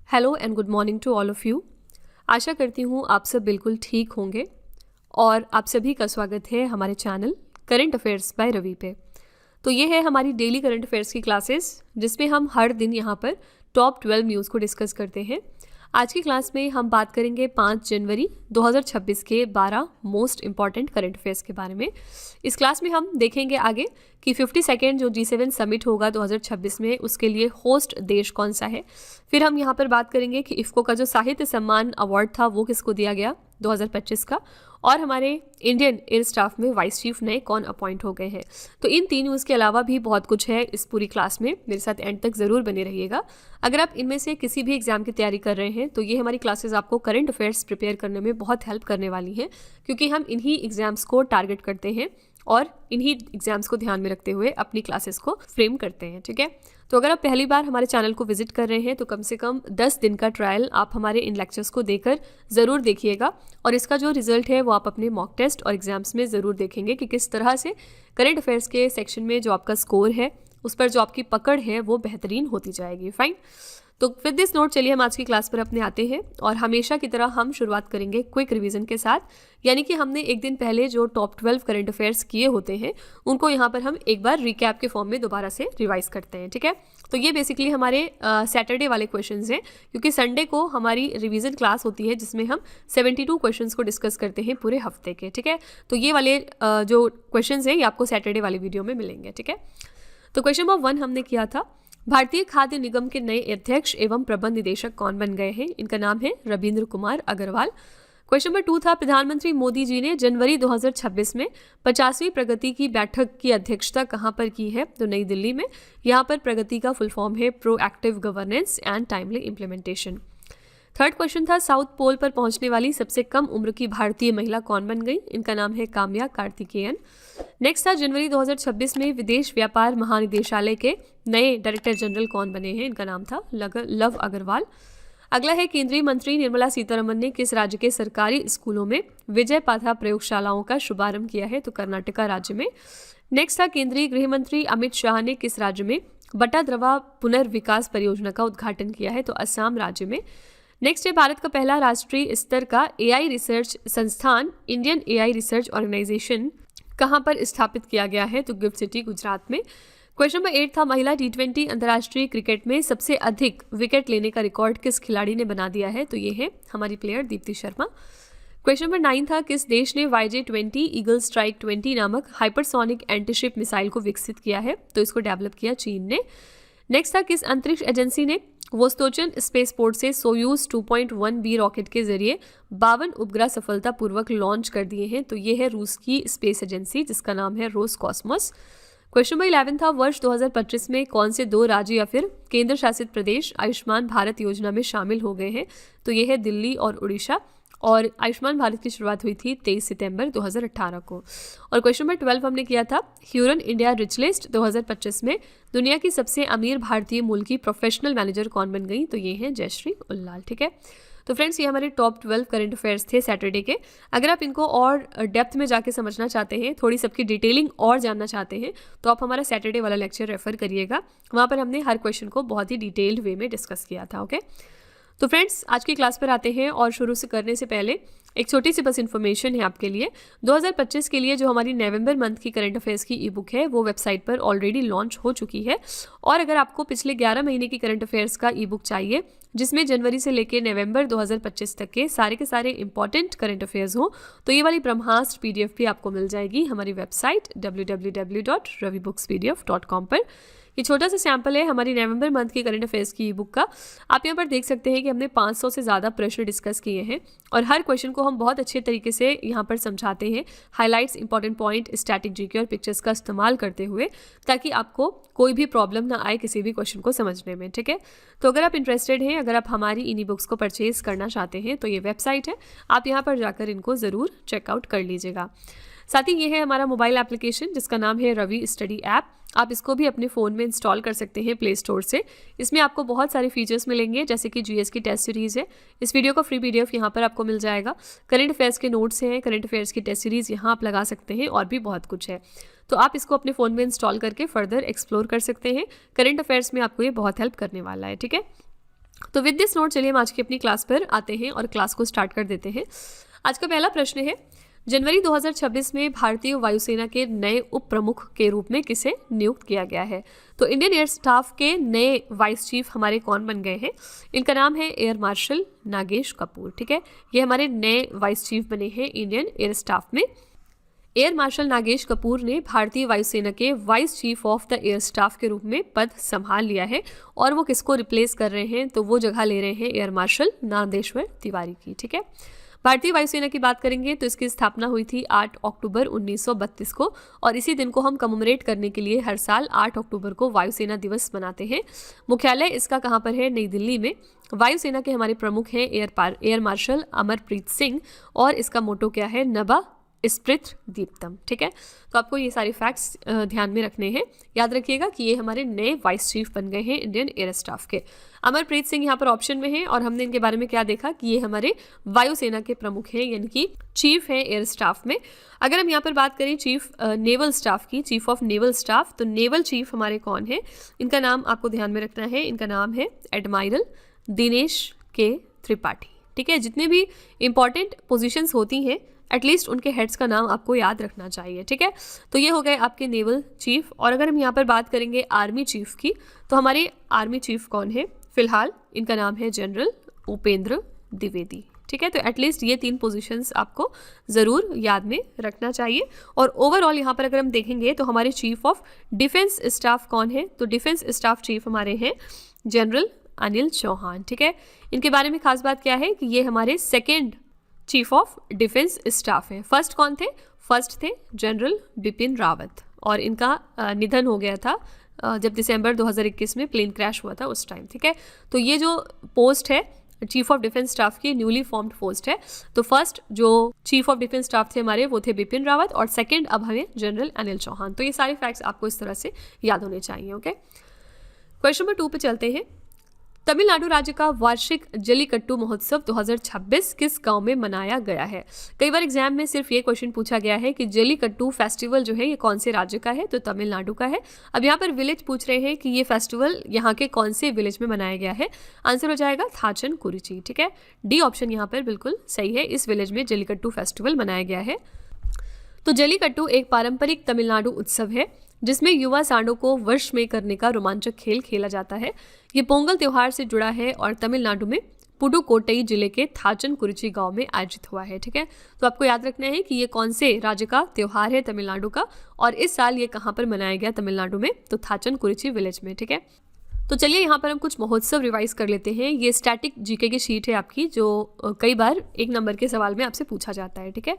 Hello and good morning to all of you. आशा करती हूँ आप सब बिल्कुल ठीक होंगे और आप सभी का स्वागत है हमारे channel current affairs by Ravi पे। तो ये है हमारी डेली करंट अफेयर्स की क्लासेस जिसमें हम हर दिन यहाँ पर टॉप 12 न्यूज़ को डिस्कस करते हैं। आज की क्लास में हम बात करेंगे 5 जनवरी 2026 के 12 मोस्ट इंपॉर्टेंट करंट अफेयर्स के बारे में। इस क्लास में हम देखेंगे आगे कि 52nd जो G7 समिट होगा 2026 में उसके लिए होस्ट देश कौन सा है। फिर हम यहाँ पर बात करेंगे कि इफ्को का जो साहित्य सम्मान अवार्ड था वो किसको दिया गया 2025 का, और हमारे इंडियन एयर स्टाफ में वाइस चीफ नए कौन अपॉइंट हो गए हैं। तो इन 3 न्यूज़ के अलावा भी बहुत कुछ है इस पूरी क्लास में, मेरे साथ एंड तक ज़रूर बने रहिएगा। अगर आप इनमें से किसी भी एग्जाम की तैयारी कर रहे हैं तो ये हमारी क्लासेस आपको करंट अफेयर्स प्रिपेयर करने में बहुत हेल्प करने वाली हैं, क्योंकि हम इन्हीं एग्जाम्स को टारगेट करते हैं और इन्हीं एग्जाम्स को ध्यान में रखते हुए अपनी क्लासेस को फ्रेम करते हैं। ठीक है, तो अगर आप पहली बार हमारे चैनल को विजिट कर रहे हैं तो कम से कम 10 दिन का ट्रायल आप हमारे इन लेक्चर्स को देकर ज़रूर देखिएगा, और इसका जो रिजल्ट है वो आप अपने मॉक टेस्ट और एग्जाम्स में ज़रूर देखेंगे कि किस तरह से करंट अफेयर्स के सेक्शन में जो आपका स्कोर है उस पर जो आपकी पकड़ है वो बेहतरीन होती जाएगी। फाइन, तो विद दिस नोट चलिए हम आज की क्लास पर अपने आते हैं, और हमेशा की तरह हम शुरुआत करेंगे क्विक रिवीजन के साथ, यानी कि हमने एक दिन पहले जो टॉप 12 करंट अफेयर्स किए होते हैं उनको यहाँ पर हम एक बार रिकैप के फॉर्म में दोबारा से रिवाइज करते हैं। ठीक है, तो ये बेसिकली हमारे सैटरडे वाले क्वेश्चंस हैं, क्योंकि संडे को हमारी रिवीजन क्लास होती है जिसमें हम 72 क्वेश्चंस को डिस्कस करते हैं पूरे हफ्ते के। ठीक है, तो ये वाले जो क्वेश्चंस हैं ये आपको सैटरडे वाले वीडियो में मिलेंगे। ठीक है, तो क्वेश्चन नंबर 1 हमने किया था, भारतीय खाद्य निगम के नए अध्यक्ष एवं प्रबंध निदेशक कौन बन गए हैं। इनका नाम है रविंद्र कुमार अग्रवाल। क्वेश्चन नंबर 2 था, प्रधानमंत्री मोदी जी ने जनवरी 2026 में 50वीं प्रगति की बैठक की अध्यक्षता कहां पर की है, तो नई दिल्ली में। यहां पर प्रगति का फुल फॉर्म है proactive governance and timely implementation. Third question था, साउथ पोल पर पहुंचने वाली सबसे कम उम्र की भारतीय महिला कौन बन गई। इनका नाम है काम्या कार्तिकेयन। नेक्स्ट था, जनवरी 2026 में विदेश व्यापार महानिदेशालय के नए डायरेक्टर जनरल कौन बने हैं। इनका नाम था लव अग्रवाल। अगला है, केंद्रीय मंत्री निर्मला सीतारमण ने किस राज्य के सरकारी स्कूलों में विजय पाथा प्रयोगशालाओं का शुभारंभ किया है, तो कर्नाटका राज्य में। नेक्स्ट था, केंद्रीय गृह मंत्री अमित शाह ने किस राज्य में बटाद्रवा पुनर्विकास परियोजना का उद्घाटन किया है, तो असम राज्य में। नेक्स्ट है, भारत का पहला राष्ट्रीय स्तर का एआई रिसर्च संस्थान इंडियन एआई रिसर्च ऑर्गेनाइजेशन कहां पर स्थापित किया गया है, तो गिफ्ट सिटी गुजरात में। क्वेश्चन नंबर 8 था, महिला T20 अंतर्राष्ट्रीय क्रिकेट में सबसे अधिक विकेट लेने का रिकॉर्ड किस खिलाड़ी ने बना दिया है, तो ये है हमारी player Deepti Sharma. Question number 9 था, किस देश ने YJ-20 ईगल स्ट्राइक 20 नामक हाइपरसोनिक एंटीशिप मिसाइल को विकसित किया है, तो इसको डेवलप किया चीन ने। नेक्स्ट था, किस अंतरिक्ष एजेंसी ने वोस्टोचन स्पेसपोर्ट से सोयूज 2.1B रॉकेट के जरिए 52 उपग्रह सफलतापूर्वक लॉन्च कर दिए हैं, तो ये है रूस की स्पेस एजेंसी जिसका नाम है रोसकॉस्मोस। क्वेश्चन नंबर 11 था, वर्ष 2025 में कौन से 2 राज्य या फिर केंद्र शासित प्रदेश आयुष्मान भारत योजना में शामिल हो गए हैं, तो ये है दिल्ली और उड़ीसा, और आयुष्मान भारत की शुरुआत हुई थी 23 सितंबर 2018 को। और क्वेश्चन नंबर 12 हमने किया था, ह्यूरन इंडिया रिच लिस्ट 2025 में दुनिया की सबसे अमीर भारतीय मूल की प्रोफेशनल मैनेजर कौन बन गई, तो ये हैं जयश्री उल्लाल। ठीक है, तो फ्रेंड्स ये हमारे टॉप 12 करंट अफेयर्स थे सैटरडे के। अगर आप इनको और डेप्थ में जाके समझना चाहते हैं, थोड़ी सबकी डिटेलिंग और जानना चाहते हैं, तो आप हमारा सैटरडे वाला लेक्चर रेफर करिएगा, वहाँ पर हमने हर क्वेश्चन को बहुत ही डिटेल्ड वे में डिस्कस किया था। ओके, तो फ्रेंड्स आज की क्लास पर आते हैं, और शुरू से करने से पहले एक छोटी सी बस इन्फॉर्मेशन है आपके लिए। 2025 के लिए जो हमारी नवंबर मंथ की करंट अफेयर्स की ई बुक है वो वेबसाइट पर ऑलरेडी लॉन्च हो चुकी है, और अगर आपको पिछले 11 महीने की करंट अफेयर्स का ई बुक चाहिए जिसमें जनवरी से लेकर नवंबर 2025 तक के सारे इंपॉर्टेंट करंट अफेयर्स हो, तो ये वाली ब्रह्मास्त्र PDF भी आपको मिल जाएगी हमारी वेबसाइट www.ravibooks.pdf.com पर। ये छोटा सा सैंपल है हमारी नवंबर मंथ की करंट अफेयर्स की ई बुक का। आप यहाँ पर देख सकते हैं कि हमने 500 से ज़्यादा प्रश्न डिस्कस किए हैं, और हर क्वेश्चन को हम बहुत अच्छे तरीके से यहाँ पर समझाते हैं, highlights, important point, static GK और पिक्चर्स का इस्तेमाल करते हुए, ताकि आपको कोई भी प्रॉब्लम ना आए किसी भी क्वेश्चन को समझने में। ठीक है, तो अगर आप इंटरेस्टेड हैं, अगर आप हमारी इन ई बुक्स को परचेज करना चाहते हैं, तो ये वेबसाइट है, आप यहाँ पर जाकर इनको ज़रूर चेकआउट कर लीजिएगा। साथ ही ये है हमारा मोबाइल एप्लीकेशन जिसका नाम है रवि स्टडी ऐप। आप इसको भी अपने फ़ोन में इंस्टॉल कर सकते हैं प्ले स्टोर से। इसमें आपको बहुत सारे फीचर्स मिलेंगे, जैसे कि GS की टेस्ट सीरीज़ है, इस वीडियो का फ्री PDF यहाँ पर आपको मिल जाएगा, करंट अफेयर्स के नोट्स हैं, करंट अफेयर्स की टेस्ट सीरीज़ यहाँ आप लगा सकते हैं, और भी बहुत कुछ है। तो आप इसको अपने फ़ोन में इंस्टॉल करके फर्दर एक्सप्लोर कर सकते हैं। करंट अफेयर्स में आपको ये बहुत हेल्प करने वाला है। ठीक है, तो विद दिस नोट चलिए हम आज की अपनी क्लास पर आते हैं और क्लास को स्टार्ट कर देते हैं। आज का पहला प्रश्न है, जनवरी 2026 में भारतीय वायुसेना के नए उप प्रमुख के रूप में किसे नियुक्त किया गया है? तो इंडियन एयर स्टाफ के नए वाइस चीफ हमारे कौन बन गए हैं? इनका नाम है एयर मार्शल नागेश कपूर। ठीक है, ये हमारे नए वाइस चीफ बने हैं इंडियन एयर स्टाफ में। एयर मार्शल नागेश कपूर ने भारतीय वायुसेना के vice chief of the air staff के रूप में पद संभाल लिया है और वो किसको रिप्लेस कर रहे हैं? तो वो जगह ले रहे हैं एयर मार्शल नादेश्वर तिवारी की। ठीक है, भारतीय वायुसेना की बात करेंगे तो इसकी स्थापना हुई थी 8 अक्टूबर 1932 को और इसी दिन को हम कमेमोरेट करने के लिए हर साल 8 अक्टूबर को वायुसेना दिवस मनाते हैं। मुख्यालय इसका कहाँ पर है? नई दिल्ली में। वायुसेना के हमारे प्रमुख हैं एयर मार्शल अमरप्रीत सिंह और इसका मोटो क्या है? नभः स्पृत दीप्तम। ठीक है, तो आपको ये सारे फैक्ट्स ध्यान में रखने हैं। याद रखिएगा कि ये हमारे नए वाइस चीफ बन गए हैं इंडियन एयर स्टाफ के। अमरप्रीत सिंह यहाँ पर ऑप्शन में है और हमने इनके बारे में क्या देखा कि ये हमारे वायुसेना के प्रमुख हैं, यानी कि चीफ है एयर स्टाफ में। अगर हम यहाँ पर बात करें चीफ नेवल स्टाफ की, चीफ ऑफ नेवल स्टाफ, तो नेवल चीफ हमारे कौन है? इनका नाम आपको ध्यान में रखना है। इनका नाम है एडमायरल दिनेश के त्रिपाठी। ठीक है, जितने भी इंपॉर्टेंट पोजिशंस होती हैं एटलीस्ट उनके हेड्स का नाम आपको याद रखना चाहिए। ठीक है, तो ये हो गए आपके नेवल चीफ। और अगर हम यहाँ पर बात करेंगे आर्मी चीफ की, तो हमारे आर्मी चीफ कौन है फिलहाल? इनका नाम है जनरल उपेंद्र द्विवेदी। ठीक है, तो एटलीस्ट ये 3 पोजीशंस आपको ज़रूर याद में रखना चाहिए। और ओवरऑल यहाँ पर अगर हम देखेंगे तो हमारे चीफ ऑफ डिफेंस स्टाफ कौन है? तो डिफेंस स्टाफ चीफ हमारे हैं जनरल अनिल चौहान। ठीक है, इनके बारे में खास बात क्या है कि ये हमारे second chief of defence staff है। फर्स्ट कौन थे? फर्स्ट थे जनरल बिपिन रावत और इनका निधन हो गया था जब दिसंबर 2021 में प्लेन क्रैश हुआ था उस टाइम। ठीक है, तो ये जो पोस्ट है चीफ ऑफ डिफेंस स्टाफ की न्यूली फॉर्म्ड पोस्ट है। तो फर्स्ट जो चीफ ऑफ डिफेंस स्टाफ थे हमारे वो थे बिपिन रावत और सेकेंड अब हमें जनरल अनिल चौहान। तो ये सारे फैक्ट्स आपको इस तरह से याद होने चाहिए। ओके, क्वेश्चन नंबर 2 पे चलते हैं। तमिलनाडु राज्य का वार्षिक जल्लीकट्टू महोत्सव 2026 किस गांव में मनाया गया है? कई बार एग्जाम में सिर्फ ये क्वेश्चन पूछा गया है कि जल्लीकट्टू फेस्टिवल जो है ये कौन से राज्य का है? तो तमिलनाडु का है। अब यहाँ पर विलेज पूछ रहे हैं कि ये फेस्टिवल यहाँ के कौन से विलेज में मनाया गया है? आंसर हो जाएगा थाचन कुरिची। ठीक है, डी ऑप्शन यहाँ पर बिल्कुल सही है। इस विलेज में जल्लीकट्टू फेस्टिवल मनाया गया है। तो जल्लीकट्टू एक पारंपरिक तमिलनाडु उत्सव है जिसमें युवा सांडों को वर्ष में करने का रोमांचक खेल खेला जाता है। ये पोंगल त्योहार से जुड़ा है और तमिलनाडु में पुडुकोट्टई जिले के थाचन कुरिची गांव में आयोजित हुआ है। ठीक है, तो आपको याद रखना है कि ये कौन से राज्य का त्योहार है तमिलनाडु का और इस साल ये कहाँ पर मनाया गया तमिलनाडु में? तो थाचन कुरिची विलेज में। ठीक है, तो चलिए यहाँ पर हम कुछ महोत्सव रिवाइज कर लेते हैं। ये स्टैटिक जीके की शीट है आपकी जो कई बार 1 नंबर के सवाल में आपसे पूछा जाता है। ठीक है,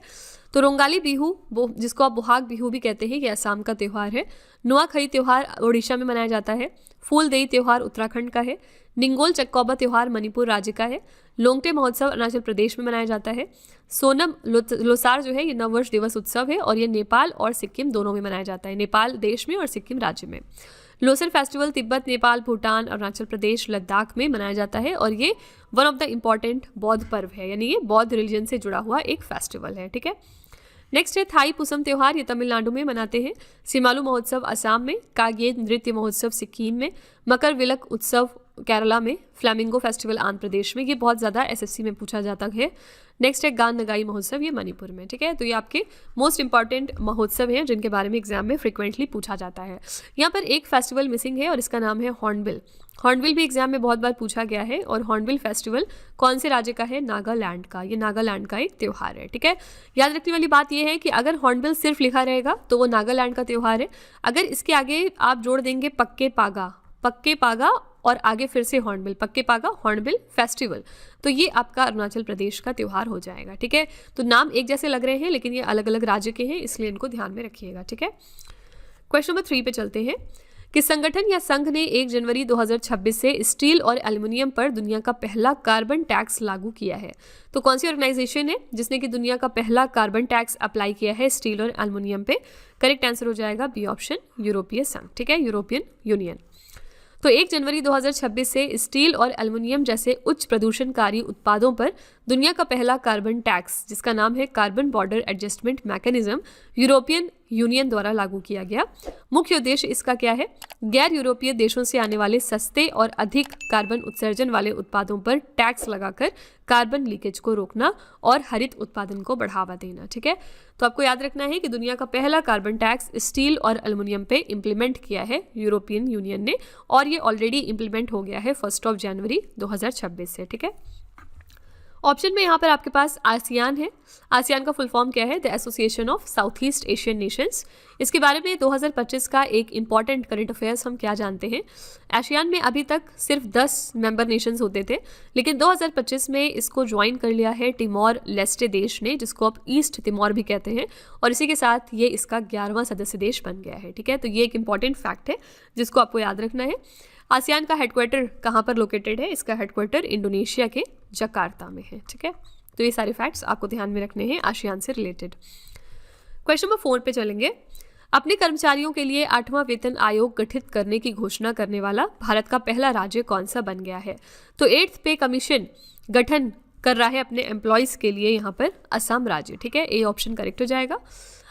तो रोंगाली बिहू वो जिसको आप बोहाग बिहू भी कहते हैं, ये असम का त्यौहार है। नुआखई त्यौहार उड़ीसा में मनाया जाता है। फूलदेई त्यौहार उत्तराखंड का है। निंगोल चक्कौबा त्यौहार मणिपुर राज्य का है। लोंगटे महोत्सव अरुणाचल प्रदेश में मनाया जाता है। सोनम लोसार जो है ये नववर्ष दिवस उत्सव है और ये नेपाल और सिक्किम दोनों में मनाया जाता है, नेपाल देश में और सिक्किम राज्य में। लोसर फेस्टिवल तिब्बत, नेपाल, भूटान, अरुणाचल प्रदेश, लद्दाख में मनाया जाता है और ये वन ऑफ द इम्पॉर्टेंट बौद्ध पर्व है, यानी ये बौद्ध रिलीजन से जुड़ा हुआ एक फेस्टिवल है। ठीक है, नेक्स्ट है थाई पुसम त्यौहार, ये तमिलनाडु में मनाते हैं। सिमालू महोत्सव असम में। कागेद नृत्य महोत्सव सिक्किम में। मकर विलक उत्सव केरला में। फ्लैमिंगो फेस्टिवल आंध्र प्रदेश में। ये बहुत ज़्यादा एसएससी में पूछा जाता है। नेक्स्ट है गान नगाई महोत्सव, ये मणिपुर में। ठीक है, तो ये आपके मोस्ट इंपॉर्टेंट महोत्सव हैं जिनके बारे में एग्जाम में फ्रिक्वेंटली पूछा जाता है। यहाँ पर एक फेस्टिवल मिसिंग है और इसका नाम है हॉर्नबिल। हॉर्नबिल भी एग्जाम में बहुत बार पूछा गया है और हॉर्नबिल फेस्टिवल कौन से राज्य का है? नागालैंड का। ये नागालैंड का एक त्यौहार है। ठीक है, याद रखने वाली बात यह है कि अगर हॉर्नबिल सिर्फ लिखा रहेगा तो वो नागालैंड का त्यौहार है। अगर इसके आगे आप जोड़ देंगे पक्के पागा और आगे फिर से हॉर्नबिल, पक्के पागा हॉर्नबिल फेस्टिवल, तो ये आपका अरुणाचल प्रदेश का त्यौहार हो जाएगा। ठीक है, तो नाम एक जैसे लग रहे हैं लेकिन ये अलग अलग राज्य के हैं, इसलिए इनको ध्यान में रखिएगा। ठीक है, क्वेश्चन नंबर 3 पे चलते हैं कि संगठन या संघ ने 1 जनवरी 2026 से स्टील और एल्युमिनियम पर दुनिया का पहला कार्बन टैक्स लागू किया है। तो कौन सी ऑर्गेनाइजेशन है जिसने कि दुनिया का पहला कार्बन टैक्स अप्लाई किया है स्टील और एल्युमिनियम पे? करेक्ट आंसर हो जाएगा बी ऑप्शन, यूरोपीय संघ। ठीक है, यूरोपियन यूनियन। तो 1 जनवरी 2026 से स्टील और एल्युमिनियम जैसे उच्च प्रदूषणकारी उत्पादों पर दुनिया का पहला कार्बन टैक्स जिसका नाम है carbon border adjustment mechanism European union द्वारा लागू किया गया। मुख्य उद्देश्य इसका क्या है? गैर यूरोपीय देशों से आने वाले सस्ते और अधिक कार्बन उत्सर्जन वाले उत्पादों पर टैक्स लगाकर कार्बन लीकेज को रोकना और हरित उत्पादन को बढ़ावा देना। ठीक है, तो आपको याद रखना है कि दुनिया का पहला कार्बन टैक्स स्टील और एल्युमिनियम पे इम्प्लीमेंट किया है यूरोपियन यूनियन ने, और ये ऑलरेडी इम्प्लीमेंट हो गया है 1 जनवरी 2026 से। ठीक है, ऑप्शन में यहाँ पर आपके पास आसियान है। आसियान का फुल फॉर्म क्या है? The association of south east Asian Nations. इसके बारे में 2025 का एक इंपॉर्टेंट करंट अफेयर्स हम क्या जानते हैं? आसियान में अभी तक सिर्फ 10 मेंबर नेशंस होते थे, लेकिन 2025 में इसको ज्वाइन कर लिया है टिमोर लेस्टे देश ने, जिसको अब ईस्ट तिमोर भी कहते हैं, और इसी के साथ ये इसका 11वां सदस्य देश बन गया है। ठीक है, तो ये एक इंपॉर्टेंट फैक्ट है जिसको आपको याद रखना है। आसियान का हेडक्वार्टर कहाँ पर लोकेटेड है? इसका हेडक्वार्टर इंडोनेशिया के जकार्ता में है। ठीक है, तो ये सारे फैक्ट्स आपको ध्यान में रखने हैं आसियान से रिलेटेड। क्वेश्चन नंबर 4 पे चलेंगे। अपने कर्मचारियों के लिए 8वां वेतन आयोग गठित करने की घोषणा करने वाला भारत का पहला राज्य कौन सा बन गया है? तो 8th पे कमीशन गठन कर रहा है अपने एम्प्लॉयज़ के लिए यहाँ पर असम राज्य। ठीक है, ए ऑप्शन करेक्ट हो जाएगा।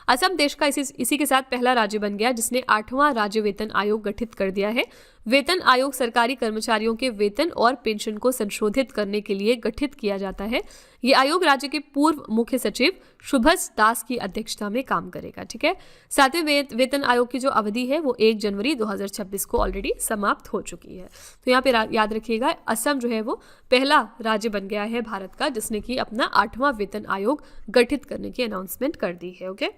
असम देश का इसी के साथ पहला राज्य बन गया जिसने 8वां राज्य वेतन आयोग गठित कर दिया है। वेतन आयोग सरकारी कर्मचारियों के वेतन और पेंशन को संशोधित करने के लिए गठित किया जाता है। ये आयोग राज्य के पूर्व मुख्य सचिव सुभाष दास की अध्यक्षता में काम करेगा। ठीक है, 7वें वेतन आयोग की जो अवधि है वो 1 जनवरी 2026 को ऑलरेडी समाप्त हो चुकी है। तो यहाँ पे याद रखिएगा, असम जो है वो पहला राज्य बन गया है भारत का जिसने कि अपना 8वां वेतन आयोग गठित करने की अनाउंसमेंट कर दी है। ओके,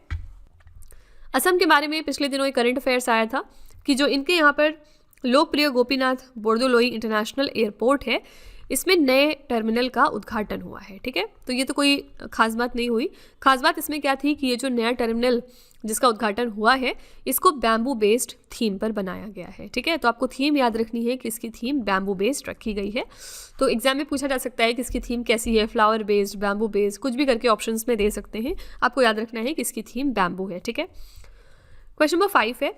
असम के बारे में पिछले दिनों एक करंट अफेयर्स आया था कि जो इनके यहाँ पर लोकप्रिय गोपीनाथ बोरदोलोई इंटरनेशनल एयरपोर्ट है, इसमें नए टर्मिनल का उद्घाटन हुआ है। ठीक है, तो ये तो कोई खास बात नहीं हुई। खास बात इसमें क्या थी कि ये जो नया टर्मिनल जिसका उद्घाटन हुआ है इसको बैम्बू बेस्ड थीम पर बनाया गया है। ठीक है, तो आपको थीम याद रखनी है कि इसकी थीम बैम्बू बेस्ड रखी गई है। तो एग्जाम में पूछा जा सकता है कि इसकी थीम कैसी है, फ्लावर बेस्ड, बैम्बू बेस्ड, कुछ भी करके ऑप्शंस में दे सकते हैं। आपको याद रखना है कि इसकी थीम बैम्बू है। ठीक है, क्वेश्चन नंबर 5 है,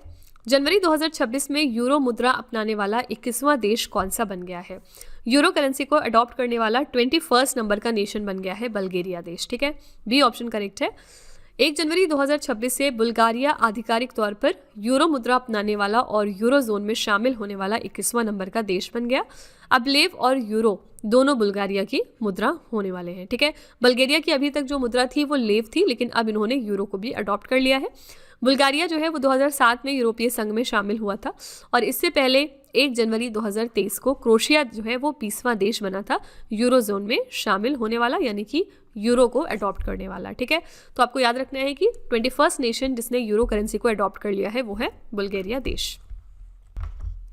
जनवरी 2026 में यूरो मुद्रा अपनाने वाला 21वां देश कौन सा बन गया है? यूरो करेंसी को अडॉप्ट करने वाला 21 नंबर का नेशन बन गया है बल्गेरिया देश। ठीक है, बी ऑप्शन करेक्ट है। 1 जनवरी 2026 से बुल्गारिया आधिकारिक तौर पर यूरो मुद्रा अपनाने वाला और यूरो जोन में शामिल होने वाला 21वां नंबर का देश बन गया। अब लेव और यूरो दोनों बुल्गारिया की मुद्रा होने वाले हैं। ठीक है, बल्गेरिया की अभी तक जो मुद्रा थी वो लेव थी, लेकिन अब इन्होंने यूरो को भी अडॉप्ट कर लिया है। बुल्गारिया जो है वो 2007 में यूरोपीय संघ में शामिल हुआ था, और इससे पहले 1 जनवरी 2023 को क्रोएशिया जो है वो 20वां देश बना था यूरो जोन में शामिल होने वाला, यानी कि यूरो को अडॉप्ट करने वाला। ठीक है, तो आपको याद रखना है कि 21 नेशन जिसने यूरो करेंसी को अडॉप्ट कर लिया है वो है बुल्गारिया देश।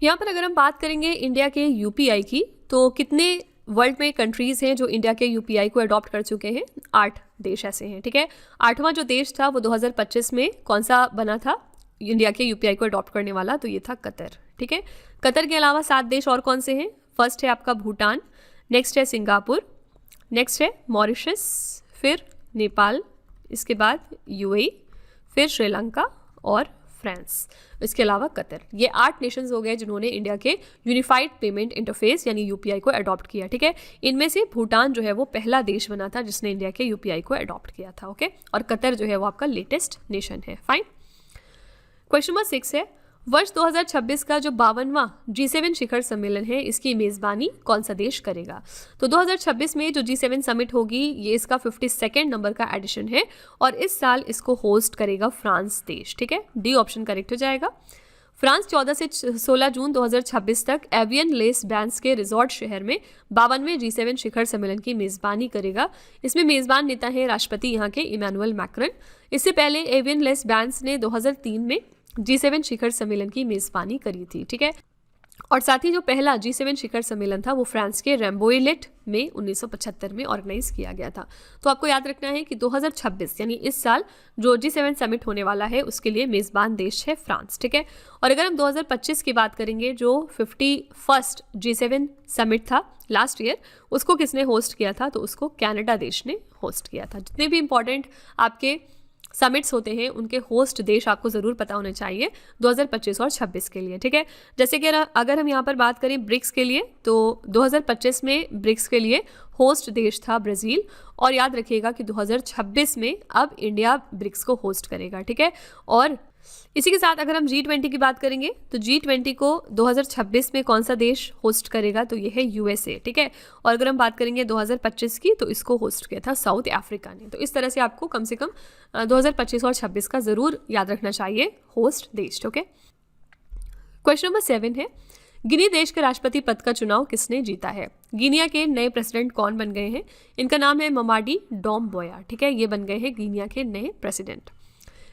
यहाँ पर अगर हम बात करेंगे इंडिया के यूपीआई की, तो कितने वर्ल्ड में कंट्रीज़ हैं जो इंडिया के यूपीआई को अडॉप्ट कर चुके हैं? 8 देश ऐसे हैं। ठीक है, 8वां जो देश था वो 2025 में कौन सा बना था इंडिया के यूपीआई को अडॉप्ट करने वाला? तो ये था कतर। ठीक है, कतर के अलावा 7 देश और कौन से हैं? फर्स्ट है आपका भूटान, नेक्स्ट है सिंगापुर, नेक्स्ट है मॉरिशस, फिर नेपाल, इसके बाद यूएई, फिर श्रीलंका और फ्रांस, इसके अलावा कतर। ये 8 नेशंस हो गए जिन्होंने इंडिया के यूनिफाइड पेमेंट इंटरफेस यानी यूपीआई को अडॉप्ट किया। ठीक है, इनमें से भूटान जो है वो पहला देश बना था जिसने इंडिया के यूपीआई को अडॉप्ट किया था। ओके, और कतर जो है वो आपका लेटेस्ट नेशन है। फाइन, क्वेश्चन नंबर 6 है, वर्ष 2026 का जो 52वां G7 शिखर सम्मेलन है इसकी मेज़बानी कौन सा देश करेगा? तो 2026 में जो G7 समिट होगी ये इसका 52nd नंबर का एडिशन है, और इस साल इसको होस्ट करेगा फ्रांस देश। ठीक है, डी ऑप्शन करेक्ट हो जाएगा। फ्रांस 14 से 16 जून 2026 तक एवियन लेस बैंस के रिजॉर्ट शहर में 52वें G7 शिखर सम्मेलन की मेज़बानी करेगा। इसमें मेज़बान नेता है राष्ट्रपति यहाँ के इमैनुअल मैक्रन। इससे पहले एवियन लेस बैंस ने 2003 में G7 शिखर सम्मेलन की मेज़बानी करी थी। ठीक है, और साथ ही जो पहला G7 शिखर सम्मेलन था वो फ्रांस के रैम्बोइलेट में 1975 में ऑर्गेनाइज किया गया था। तो आपको याद रखना है कि 2026 यानी इस साल जो G7 समिट होने वाला है उसके लिए मेज़बान देश है फ्रांस। ठीक है, और अगर हम 2025 की बात करेंगे, जो 51st G7 समिट था लास्ट ईयर, उसको किसने होस्ट किया था? तो उसको कनाडा देश ने होस्ट किया था। जितने भी इंपॉर्टेंट आपके समिट्स होते हैं उनके होस्ट देश आपको ज़रूर पता होने चाहिए 2025 और 26 के लिए, ठीक है। जैसे कि अगर हम यहाँ पर बात करें ब्रिक्स के लिए, तो 2025 में ब्रिक्स के लिए होस्ट देश था ब्राज़ील, और याद रखिएगा कि 2026 में अब इंडिया ब्रिक्स को होस्ट करेगा, ठीक है। और इसी के साथ अगर हम G20 की बात करेंगे तो G20 को 2026 में कौन सा देश होस्ट करेगा, तो ये है USA, ठीक है। और अगर हम बात करेंगे 2025 की, तो इसको होस्ट किया था साउथ अफ्रीका ने। तो इस तरह से आपको कम से कम 2025 और 26 का ज़रूर याद रखना चाहिए होस्ट देश, ओके। क्वेश्चन नंबर 7 है, गिनी देश के राष्ट्रपति पद का चुनाव किसने जीता है? गिनिया के नए प्रेसिडेंट कौन बन गए हैं? इनका नाम है ममाडी डोम्बोया, ठीक है। ये बन गए हैं गिनिया के नए प्रेसिडेंट।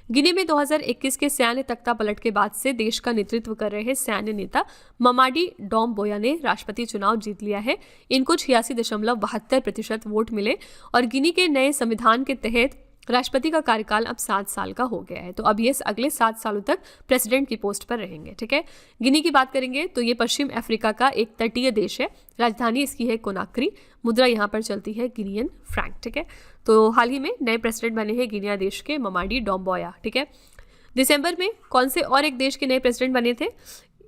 गिनी में 2021 के सैन्य तख्ता पलट के बाद से देश का नेतृत्व कर रहे सैन्य नेता ममाडी डोम्बोया ने राष्ट्रपति चुनाव जीत लिया है। इनको 86.72% वोट मिले और गिनी के नए संविधान के तहत राष्ट्रपति का कार्यकाल अब 7 साल का हो गया है। तो अब ये अगले 7 सालों तक प्रेसिडेंट की पोस्ट पर रहेंगे, ठीक है। गिनी की बात करेंगे तो ये पश्चिम अफ्रीका का एक तटीय देश है। राजधानी इसकी है कोनाक्री। मुद्रा यहाँ पर चलती है गिनियन फ्रैंक, ठीक है। तो हाल ही में नए प्रेसिडेंट बने हैं गिनिया देश के ममाडी डोम्बोया, ठीक है। दिसंबर में कौन से और एक देश के नए प्रेसिडेंट बने थे?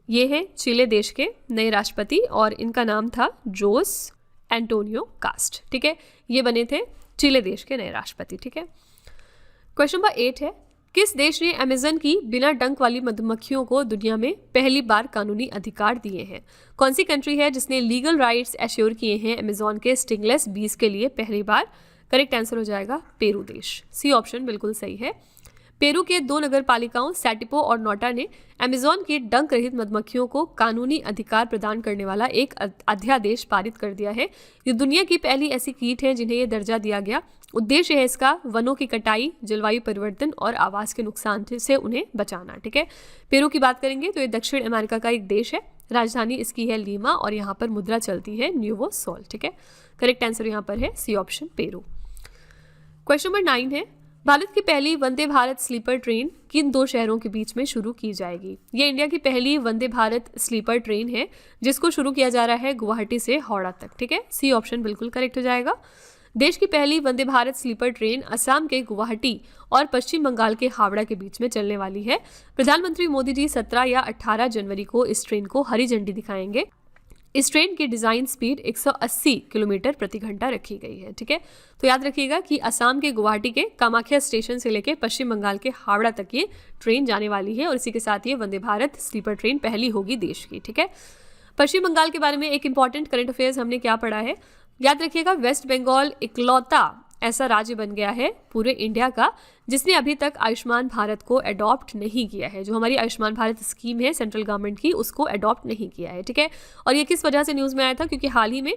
ये है चिले देश के नए राष्ट्रपति और इनका नाम था जोस एंटोनियो कास्ट, ठीक है। ये बने थे चिले देश के नए राष्ट्रपति, ठीक है। क्वेश्चन नंबर 8 है, किस देश ने अमेज़न की बिना डंक वाली मधुमक्खियों को दुनिया में पहली बार कानूनी अधिकार दिए हैं? कौन सी कंट्री है जिसने लीगल राइट्स एश्योर किए हैं अमेज़न के स्टिंगलेस बीज के लिए पहली बार? करेक्ट आंसर हो जाएगा पेरू देश। सी ऑप्शन बिल्कुल सही है। पेरू के 2 नगर पालिकाओं सैटिपो और नोटा ने अमेज़न की डंक रहित मधुमक्खियों को कानूनी अधिकार प्रदान करने वाला एक अध्यादेश पारित कर दिया है। ये दुनिया की पहली ऐसी कीट है जिन्हें ये दर्जा दिया गया। उद्देश्य है इसका वनों की कटाई, जलवायु परिवर्तन और आवास के नुकसान से उन्हें बचाना, ठीक है। पेरू की बात करेंगे तो ये दक्षिण अमेरिका का एक देश है। राजधानी इसकी है लीमा और यहाँ पर मुद्रा चलती है न्यूवो सोल, ठीक है। करेक्ट आंसर यहाँ पर है C option Peru. Question number 9 है, भारत की पहली वंदे भारत स्लीपर ट्रेन किन 2 शहरों के बीच में शुरू की जाएगी? ये इंडिया की पहली वंदे भारत स्लीपर ट्रेन है जिसको शुरू किया जा रहा है गुवाहाटी से हावड़ा तक, ठीक है। सी ऑप्शन बिल्कुल करेक्ट हो जाएगा। देश की पहली वंदे भारत स्लीपर ट्रेन असम के गुवाहाटी और पश्चिम बंगाल के हावड़ा के बीच में चलने वाली है। प्रधानमंत्री मोदी जी 17 या 18 जनवरी को इस ट्रेन को हरी झंडी दिखाएंगे। इस ट्रेन की डिज़ाइन स्पीड 180 किलोमीटर प्रति घंटा रखी गई है, ठीक है। तो याद रखिएगा कि असम के गुवाहाटी के कामाख्या स्टेशन से लेकर पश्चिम बंगाल के हावड़ा तक ये ट्रेन जाने वाली है और इसी के साथ ये वंदे भारत स्लीपर ट्रेन पहली होगी देश की, ठीक है। पश्चिम बंगाल के बारे में एक इंपॉर्टेंट करंट अफेयर्स हमने क्या पढ़ा है? याद रखिएगा वेस्ट बंगाल इकलौता ऐसा राज्य बन गया है पूरे इंडिया का जिसने अभी तक आयुष्मान भारत को अडॉप्ट नहीं किया है। जो हमारी आयुष्मान भारत स्कीम है सेंट्रल गवर्नमेंट की, उसको अडॉप्ट नहीं किया है, ठीक है। और ये किस वजह से न्यूज़ में आया था? क्योंकि हाल ही में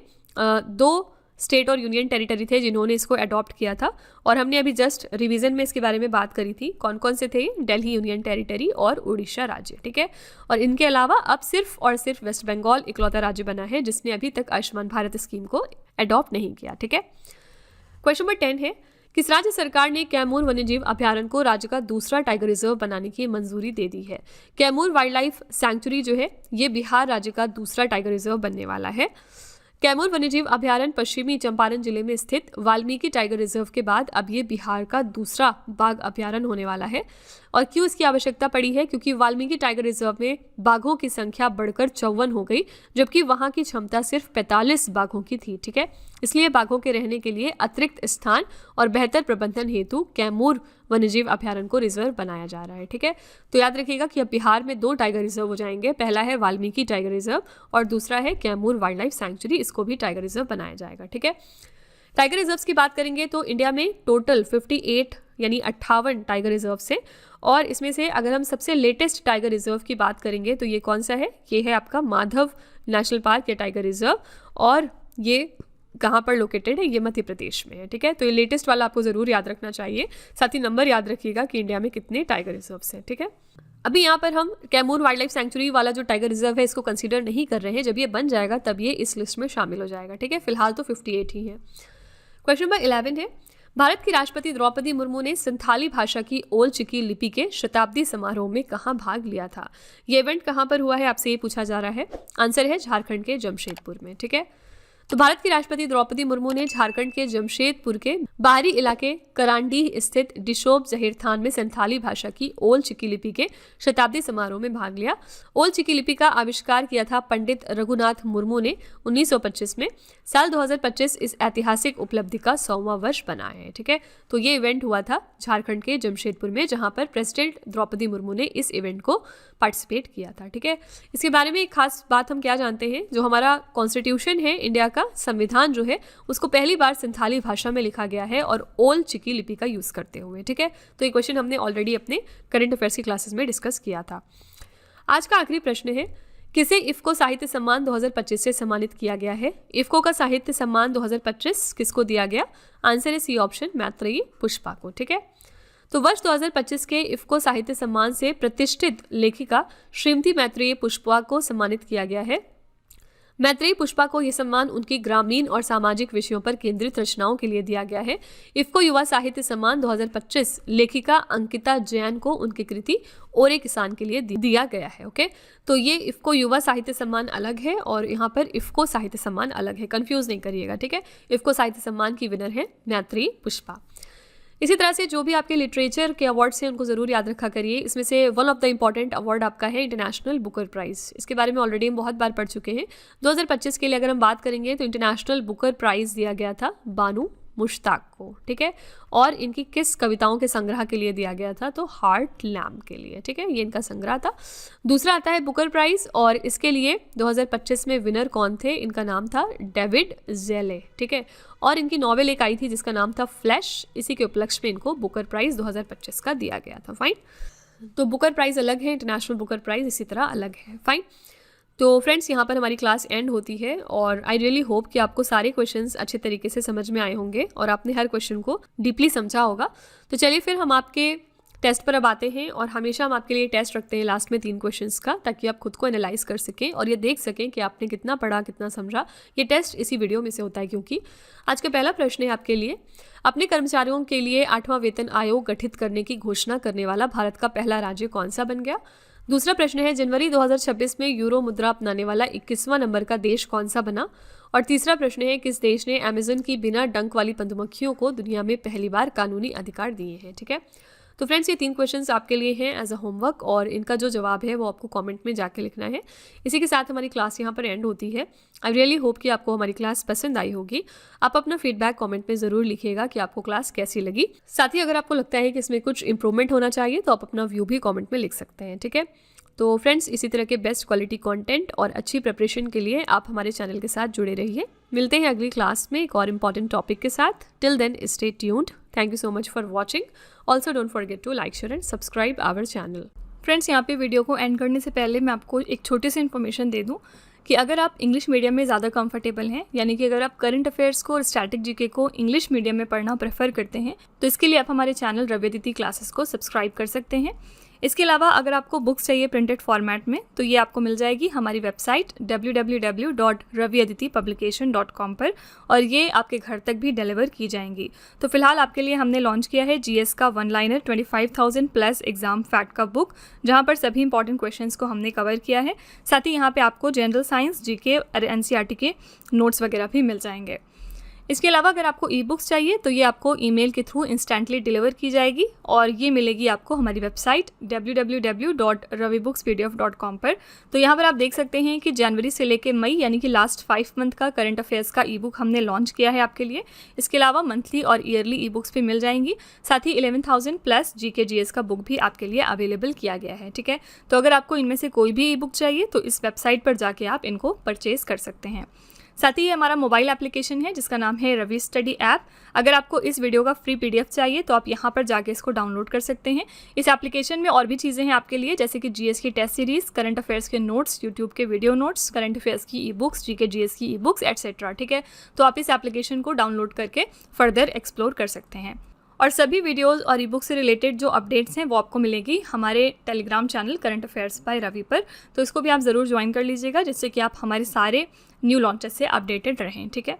2 स्टेट और यूनियन टेरिटरी थे जिन्होंने इसको अडॉप्ट किया था और हमने अभी जस्ट रिवीजन में इसके बारे में बात करी थी। कौन कौन से थे? दिल्ली यूनियन टेरिटरी और उड़ीसा राज्य, ठीक है। और इनके अलावा अब सिर्फ और सिर्फ वेस्ट बंगाल इकलौता राज्य बना है जिसने अभी तक आयुष्मान भारत स्कीम को अडॉप्ट नहीं किया, ठीक है। क्वेश्चन नंबर 10 है, किस राज्य सरकार ने कैमूर वन्यजीव अभ्यारण्य को राज्य का दूसरा टाइगर रिजर्व बनाने की मंजूरी दे दी है? कैमूर वाइल्ड लाइफ सैंक्चुरी जो है ये बिहार राज्य का दूसरा टाइगर रिजर्व बनने वाला है। कैमूर वन्यजीव अभ्यारण्य पश्चिमी चंपारण जिले में स्थित वाल्मीकि टाइगर रिजर्व के बाद अब ये बिहार का दूसरा बाघ अभ्यारण्य होने वाला है। और क्यों इसकी आवश्यकता पड़ी है? क्योंकि वाल्मीकि टाइगर रिजर्व में बाघों की संख्या बढ़कर 54 हो गई जबकि वहां की क्षमता सिर्फ 45 बाघों की थी, ठीक है। इसलिए बाघों के रहने के लिए अतिरिक्त स्थान और बेहतर प्रबंधन हेतु कैमूर वन्यजीव अभ्यारण्य को रिजर्व बनाया जा रहा है, ठीक है। तो याद रखिएगा कि अब बिहार में 2 टाइगर रिजर्व हो जाएंगे। पहला है वाल्मीकि टाइगर रिजर्व और दूसरा है कैमूर वाइल्ड लाइफ सैंक्चुरी, इसको भी टाइगर रिजर्व बनाया जाएगा, ठीक है। टाइगर रिजर्व्स की बात करेंगे तो इंडिया में टोटल 58 यानी 58 टाइगर रिजर्व्स हैं और इसमें से अगर हम सबसे लेटेस्ट टाइगर रिजर्व की बात करेंगे तो ये कौन सा है? ये है आपका माधव नेशनल पार्क या टाइगर रिजर्व और ये कहाँ पर लोकेटेड है? ये मध्य प्रदेश में है, ठीक है। तो ये लेटेस्ट वाला आपको ज़रूर याद रखना चाहिए। साथ ही नंबर याद रखिएगा कि इंडिया में कितने टाइगर रिजर्व्स हैं, ठीक है। अभी यहाँ पर हम कैमूर वाइल्ड लाइफ सैंक्चुरी वाला जो टाइगर रिजर्व है इसको कंसीडर नहीं कर रहे हैं। जब ये बन जाएगा तब ये इस लिस्ट में शामिल हो जाएगा, ठीक है। फिलहाल तो 58 ही है। क्वेश्चन नंबर 11 है, भारत की राष्ट्रपति द्रौपदी मुर्मू ने संथाली भाषा की ओल चिकी लिपि के शताब्दी समारोह में कहाँ भाग लिया था? ये इवेंट कहाँ पर हुआ है आपसे ये पूछा जा रहा है। आंसर है झारखंड के जमशेदपुर में, ठीक है। तो भारत की राष्ट्रपति द्रौपदी मुर्मू ने झारखंड के जमशेदपुर के बाहरी इलाके करांडीह स्थित डिशोब जहीर थान में संथाली भाषा की ओल चिकी लिपि के शताब्दी समारोह में भाग लिया। ओल चिकी लिपि का आविष्कार किया था पंडित रघुनाथ मुर्मू ने 1925 में। साल 2025 इस ऐतिहासिक उपलब्धि का 100वां वर्ष बना है। ठीक है, तो ये इवेंट हुआ था झारखंड के जमशेदपुर में, जहां पर प्रेसिडेंट द्रौपदी मुर्मू ने इस इवेंट को पार्टिसिपेट किया था। ठीक है, इसके बारे में एक खास बात हम क्या जानते हैं, जो हमारा कॉन्स्टिट्यूशन है इंडिया का, संविधान जो है उसको पहली बार संथाली भाषा में लिखा गया है और ओल चिकी लिपि का यूज करते हुए। ठीक है, तो ये क्वेश्चन हमने ऑलरेडी अपने करंट अफेयर्स की क्लासेस में डिस्कस किया था। आज का आखिरी प्रश्न है, किसे इफ्को साहित्य सम्मान 2025 से सम्मानित किया गया है? इफ्को का साहित्य सम्मान 2025 किसको दिया गया? आंसर है सी ऑप्शन, मैत्रेयी पुष्पा को। ठीक है, तो वर्ष 2025 के इफ्को साहित्य सम्मान से प्रतिष्ठित लेखिका श्रीमती मैत्रेयी पुष्पा को सम्मानित किया गया है। मैत्रेयी पुष्पा को यह सम्मान उनकी ग्रामीण और सामाजिक विषयों पर केंद्रित रचनाओं के लिए दिया गया है। इफ्को युवा साहित्य सम्मान 2025 लेखिका अंकिता जैन को उनकी कृति ओरे किसान के लिए दिया गया है। ओके, तो ये इफ्को युवा साहित्य सम्मान अलग है और यहाँ पर इफ्को साहित्य सम्मान अलग है, कंफ्यूज नहीं करिएगा। ठीक है, इफ्को साहित्य सम्मान की विनर है मैत्रेयी पुष्पा। इसी तरह से जो भी आपके लिटरेचर के अवार्ड्स हैं उनको ज़रूर याद रखा करिए। इसमें से one of the important award आपका है इंटरनेशनल बुकर प्राइज़। इसके बारे में ऑलरेडी हम बहुत बार पढ़ चुके हैं। 2025 के लिए अगर हम बात करेंगे तो इंटरनेशनल बुकर प्राइज़ दिया गया था बानू मुश्ताक को। ठीक है, और इनकी किस कविताओं के संग्रह के लिए दिया गया था? तो हार्ट लैम्प के लिए। ठीक है, ये इनका संग्रह था। दूसरा आता है बुकर प्राइज़, और इसके लिए 2025 में विनर कौन थे? इनका नाम था डेविड ज़ेले। ठीक है, और इनकी नॉवेल एक आई थी जिसका नाम था फ्लैश। इसी के उपलक्ष्य में इनको बुकर प्राइज़ 2025 का दिया गया था। फाइन, तो बुकर प्राइज़ अलग है, इंटरनेशनल बुकर प्राइज़ इसी तरह अलग है। फाइन, तो फ्रेंड्स यहाँ पर हमारी क्लास एंड होती है और आई रियली होप कि आपको सारे क्वेश्चंस अच्छे तरीके से समझ में आए होंगे और आपने हर क्वेश्चन को डीपली समझा होगा। तो चलिए फिर हम आपके टेस्ट पर अब आते हैं, और हमेशा हम आपके लिए टेस्ट रखते हैं लास्ट में 3 क्वेश्चंस का, ताकि आप खुद को एनालाइज कर सकें और ये देख सकें कि आपने कितना पढ़ा, कितना समझा। ये टेस्ट इसी वीडियो में से होता है। क्योंकि आज का पहला प्रश्न है आपके लिए, अपने कर्मचारियों के लिए 8वां वेतन आयोग गठित करने की घोषणा करने वाला भारत का पहला राज्य कौन सा बन गया? दूसरा प्रश्न है, जनवरी 2026 में यूरो मुद्रा अपनाने वाला 21वां नंबर का देश कौन सा बना? और तीसरा प्रश्न है, किस देश ने अमेज़न की बिना डंक वाली मधुमक्खियों को दुनिया में पहली बार कानूनी अधिकार दिए हैं? ठीक है, तो फ्रेंड्स ये 3 क्वेश्चंस आपके लिए हैं एज अ होमवर्क, और इनका जो जवाब है वो आपको कमेंट में जाके लिखना है। इसी के साथ हमारी क्लास यहाँ पर एंड होती है। आई रियली होप कि आपको हमारी क्लास पसंद आई होगी। आप अपना फीडबैक कमेंट में ज़रूर लिखिएगा कि आपको क्लास कैसी लगी। साथ ही अगर आपको लगता है कि इसमें कुछ इंप्रूवमेंट होना चाहिए तो आप अपना व्यू भी कॉमेंट में लिख सकते हैं। ठीक है, तो फ्रेंड्स इसी तरह के बेस्ट क्वालिटी कंटेंट और अच्छी प्रिपरेशन के लिए आप हमारे चैनल के साथ जुड़े रहिए। मिलते हैं अगली क्लास में एक और इम्पॉर्टेंट टॉपिक के साथ। Till then stay tuned. Thank you so much for watching. Also don't forget to like, share and subscribe our channel. Friends यहाँ पे वीडियो को एंड करने से पहले मैं आपको एक छोटी सी इन्फॉर्मेशन दे दूँ कि अगर आप इंग्लिश मीडियम में ज़्यादा कंफर्टेबल हैं, यानी कि अगर आप करंट अफेयर्स को और स्टैटिक जीके को इंग्लिश मीडियम में पढ़ना प्रेफर करते हैं, तो इसके लिए आप हमारे चैनल रवि अदिति क्लासेस को सब्सक्राइब कर सकते हैं। इसके अलावा अगर आपको बुक्स चाहिए प्रिंटेड फॉर्मेट में, तो ये आपको मिल जाएगी हमारी वेबसाइट www.raviaditipublication.com पर, और ये आपके घर तक भी डिलीवर की जाएंगी। तो फिलहाल आपके लिए हमने लॉन्च किया है जीएस का 1 लाइनर 25,000 प्लस एग्जाम फैक्ट का बुक, जहाँ पर सभी इंपॉर्टेंट क्वेश्चंस को हमने कवर किया है। साथ ही यहाँ पे आपको जनरल साइंस, जीके और एनसीईआरटी के नोट्स वगैरह भी मिल जाएंगे। इसके अलावा अगर आपको ई बुक्स चाहिए तो ये आपको ईमेल के थ्रू इंस्टेंटली डिलीवर की जाएगी, और ये मिलेगी आपको हमारी वेबसाइट www.ravibooks.pdf.com पर। तो यहाँ पर आप देख सकते हैं कि जनवरी से लेकर मई, यानी कि लास्ट 5 मंथ का करंट अफेयर्स का ई बुक हमने लॉन्च किया है आपके लिए। इसके अलावा मंथली और ईयरली ई बुक्स भी मिल जाएंगी। साथ ही 11,000 प्लस जीके जीएस का बुक भी आपके लिए अवेलेबल किया गया है। ठीक है, तो अगर आपको इनमें से कोई भी ई बुक चाहिए तो इस वेबसाइट पर जाके आप इनको परचेज कर सकते हैं। साथ ही ये हमारा मोबाइल एप्लीकेशन है जिसका नाम है रवि स्टडी ऐप। अगर आपको इस वीडियो का फ्री पीडीएफ चाहिए तो आप यहाँ पर जाके इसको डाउनलोड कर सकते हैं। इस एप्लीकेशन में और भी चीज़ें हैं आपके लिए, जैसे कि जीएस की टेस्ट सीरीज़, करंट अफेयर्स के नोट्स, यूट्यूब के वीडियो नोट्स, करंट अफेयर्स की ई बुक्स, जीके जीएस की ई बुक्स एटसेट्रा। ठीक है, तो आप इस एप्लीकेशन को डाउनलोड करके फर्दर एक्सप्लोर कर सकते हैं। और सभी वीडियोस और ई बुक से रिलेटेड जो अपडेट्स हैं वो आपको मिलेगी हमारे Telegram channel current affairs by Ravi पर। तो इसको भी आप ज़रूर ज्वाइन कर लीजिएगा, जिससे कि आप हमारे सारे न्यू लॉन्चेस से अपडेटेड रहें। ठीक है।